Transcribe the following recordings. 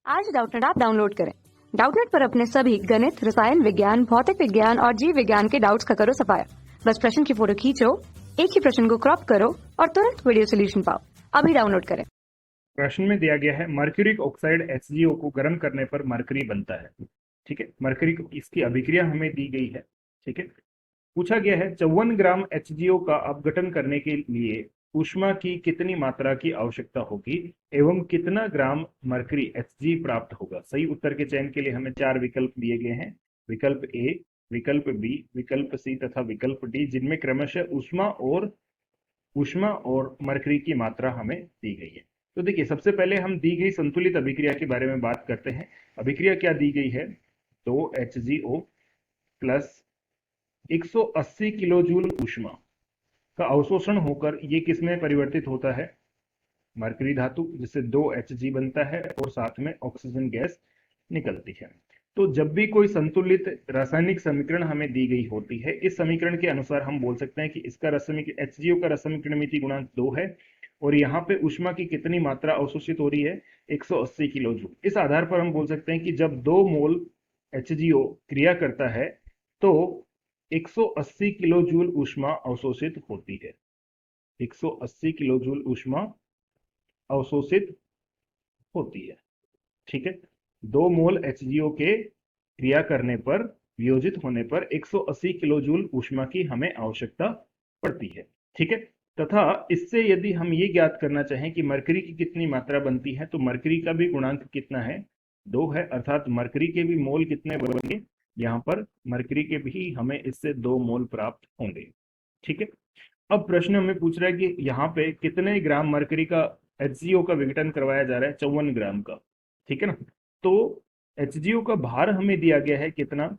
आज Doubtnut app download करें। Doubtnut पर अपने सभी गणित, रसायन विज्ञान, भौतिक विज्ञान और जीव विज्ञान के डाउट्स का करो सफाया। बस प्रश्न की फोटो खींचो, एक ही प्रश्न को क्रॉप करो और तुरंत वीडियो सोल्यूशन पाओ। अभी डाउनलोड करें। प्रश्न में दिया गया है मर्क्यूरिक ऑक्साइड HgO को गर्म करने पर मरकरी बनता है। ठीक है, मरकरी इसकी अभिक्रिया हमें दी गई है। ठीक है, पूछा गया है 54 ग्राम HgO का अपघटन करने के लिए ऊष्मा की कितनी मात्रा की आवश्यकता होगी एवं कितना ग्राम मरकरी Hg प्राप्त होगा। सही उत्तर के चयन के लिए हमें 4 विकल्प दिए गए हैं। विकल्प ए, विकल्प बी, विकल्प सी तथा विकल्प डी, जिनमें क्रमशः ऊष्मा और मरकरी की मात्रा हमें दी गई है। तो देखिए, सबसे पहले हम दी गई संतुलित अभिक्रिया के बारे में बात करते हैं। अभिक्रिया क्या दी गई है, 2HgO प्लस 180 किलो जूल ऊष्मा का अवशोषण होकर ये किस में परिवर्तित होता है, मरकरी धातु, जिससे 2Hg बनता है और साथ में ऑक्सीजन गैस निकलती है। तो जब भी कोई संतुलित रासायनिक समीकरण हमें दी गई होती है, इस समीकरण के अनुसार हम बोल सकते हैं कि इसका HgO का रस समीकरणमिति गुणांक 2 है और यहाँ पे ऊष्मा की कितनी मात्रा अवशोषित हो रही है, 180 किलो जूल। इस आधार पर हम बोल सकते हैं कि जब 2 मोल HgO क्रिया करता है तो 180 किलो जूल ऊष्मा अवशोषित होती है। 180 किलो जूल ऊष्मा अवशोषित होती है। ठीक है, 2 मोल HgO के क्रिया करने पर, वियोजित होने पर 180 किलो जूल ऊष्मा की हमें आवश्यकता पड़ती है। ठीक है, तथा इससे यदि हम ये ज्ञात करना चाहें कि मरकरी की कितनी मात्रा बनती है, तो मरकरी का भी गुणांक कितना है, 2 है, अर्थात मरकरी के भी मोल कितने बनेंगे, यहाँ पर मरकरी के भी हमें इससे 2 मोल प्राप्त होंगे। ठीक है, अब प्रश्न हमें पूछ रहा है कि यहाँ पे कितने ग्राम मरकरी का HgO का विघटन करवाया जा रहा है, 54 ग्राम का। ठीक है ना, तो HgO का भार हमें दिया गया है कितना,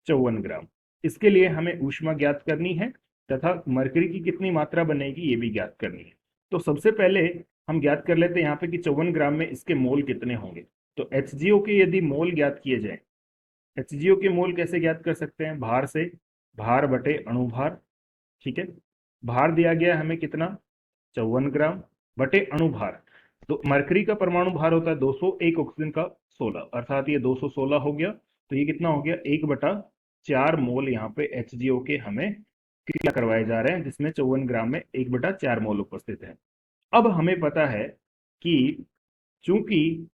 54 ग्राम। इसके लिए हमें ऊष्मा ज्ञात करनी है तथा मरकरी की कितनी मात्रा बनेगी ये भी ज्ञात करनी है। तो सबसे पहले हम ज्ञात कर लेते हैं यहाँ पे कि 54 ग्राम में इसके मोल कितने होंगे। तो HgO के यदि मोल ज्ञात किए जाए, HgO के मोल कैसे ज्ञात कर सकते हैं, भार से, भार बटे अणुभार। ठीक है, भार दिया गया हमें कितना, 54 ग्राम बटे अणुभार। तो मरकरी का परमाणु भार होता है 200, एक ऑक्सीजन का 16, अर्थात ये 216 हो गया। तो ये कितना हो गया, 1/4 मोल यहाँ पे HgO के हमें क्रिया करवाए जा रहे हैं, जिसमें 54 ग्राम में 1/4 मोल उपस्थित है। अब हमें पता है कि चूंकि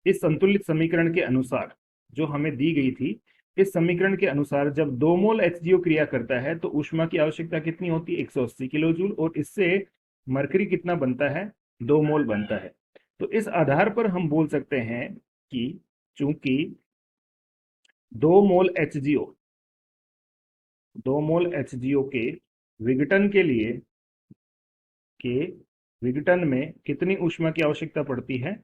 इस संतुलित समीकरण के अनुसार जो हमें दी गई थी, इस समीकरण के अनुसार जब 2 मोल HgO क्रिया करता है तो ऊष्मा की आवश्यकता कितनी होती है, 180 किलो जूल, और इससे मरकरी कितना बनता है, 2 मोल बनता है। तो इस आधार पर हम बोल सकते हैं कि चूंकि 2 मोल HgO के विघटन विघटन में कितनी ऊष्मा की आवश्यकता पड़ती है,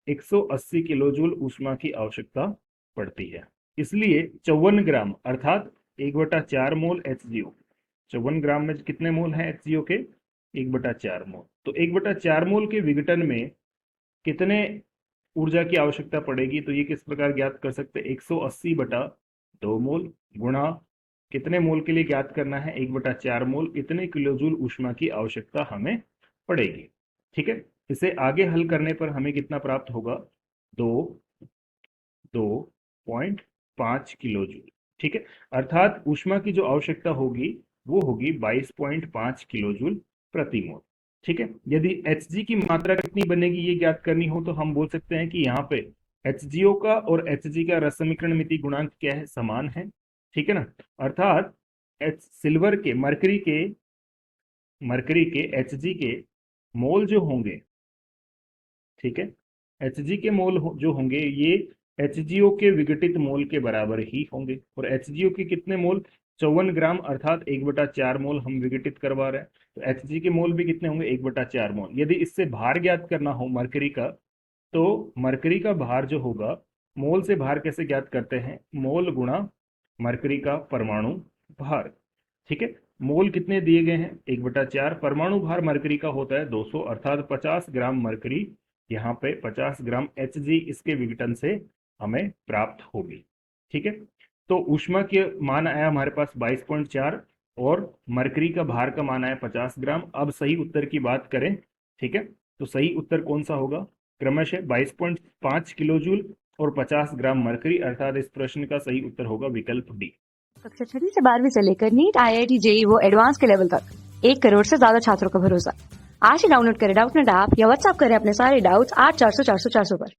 180 किलो जूल ऊष्मा की आवश्यकता पड़ती है। इसलिए 54 ग्राम अर्थात 1/4 मोल HgO, 54 ग्राम में कितने मोल हैं HgO के, 1/4 मोल। तो 1/4 मोल के विघटन में कितने ऊर्जा की आवश्यकता पड़ेगी, तो ये किस प्रकार ज्ञात कर सकते हैं, 180/2 मोल गुणा कितने मोल के लिए ज्ञात करना है, 1/4 मोल, इतने किलो जूल ऊष्मा की आवश्यकता हमें पड़ेगी। ठीक है, इसे आगे हल करने पर हमें कितना प्राप्त होगा, 2.5 किलो जूल। ठीक है, अर्थात ऊष्मा की जो आवश्यकता होगी वो होगी 22.5 किलो जूल प्रति मोल। ठीक है, यदि Hg की मात्रा कितनी बनेगी ये ज्ञात करनी हो तो हम बोल सकते हैं कि यहाँ पे HgO का और Hg का रस समीकरण मिति गुणांक क्या है, समान है। ठीक है ना, अर्थात सिल्वर के मरकरी के Hg के मोल जो होंगे, ठीक है, Hg के मोल जो होंगे ये HgO के विघटित मोल के बराबर ही होंगे। और HgO के कितने मोल, 54 ग्राम, अर्थात 1/4 मोल हम विघटित करवा रहे हैं। तो Hg के मोल भी कितने होंगे, 1/4 मोल। यदि इससे भार ज्ञात करना हो मरकरी का, तो मरकरी का भार जो होगा, मोल से भार कैसे ज्ञात करते हैं, मोल गुणा मरकरी का परमाणु भार। ठीक है, मोल कितने दिए गए हैं, 1/4, परमाणु भार मरकरी का होता है 200, अर्थात 50 ग्राम मरकरी, यहाँ पे 50 ग्राम Hg इसके विघटन से हमें प्राप्त होगी। ठीक है, तो ऊष्मा के मान आया हमारे पास 22.4 और मरकरी का भार का मान आया 50 ग्राम। अब सही उत्तर की बात करें, ठीक है, तो सही उत्तर कौन सा होगा, क्रमशः 22.5 किलो जूल और 50 ग्राम मरकरी, अर्थात इस प्रश्न का सही उत्तर होगा विकल्प डी। कक्षा 6 से 12वीं से लेकर नीट, IIT, जेईई वो एडवांस के लेवल तक 1 करोड़ से ज्यादा छात्रों का भरोसा। आज ही डाउनलोड करें डाउटनेट ऐप या व्हाट्सएप करें अपने सारे डाउट्स 8400 400 400 पर।